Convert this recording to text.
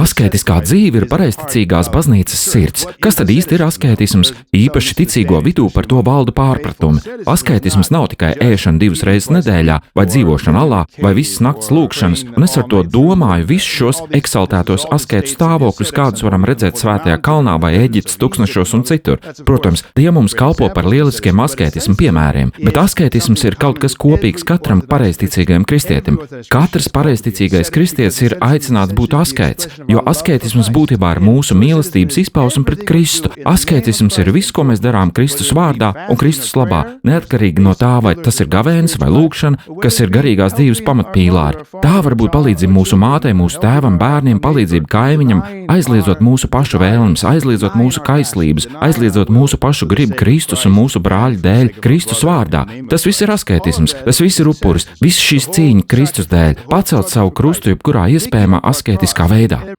Askētiskā dzīve ir pareizticīgās baznīcas sirds. Kas tad īsti ir askētisms? Īpaši ticīgo vidū par to valda pārpratumi. Askētisms nav tikai ēšana 2 reizes nedēļā, vai dzīvošana alā, vai visas nakts lūgšanas, un es ar to domāju visus šos eksaltētos askētu stāvokļus, kādus varam redzēt Svētajā kalnā vai Eģiptes tuksnešos un citur. Protams, tie mums kalpo par lieliskiem askētismu piemēriem, bet askētisms ir kaut kas kopīgs katram pareizticīgajam kristietim. Katrs pareizticīgais kristietis ir aicināts būt askēts, jo askētisms būtībā ir mūsu mīlestības izpausme pret Kristu. Askētisms ir viss, ko mēs darām Kristus vārdā un Kristus labā, neatkarīgi no tā, vai tas ir gavēnis vai lūgšana, kas ir garīgās dzīves pamatpīlāri. Tā var būt palīdzība mūsu mātei, mūsu tēvam, bērniem, palīdzība kaimiņam, aizliedzot mūsu pašu vēlmes, aizliedzot mūsu kaislības, aizliedzot mūsu pašu gribu Kristus un mūsu brāļu dēļ Kristus vārdā. Tas viss ir askētisms, tas viss ir upuris, viss šīs cīņa Kristus dēļ, pacelt savu krustu jebkurā iespējamā askētiskā veidā.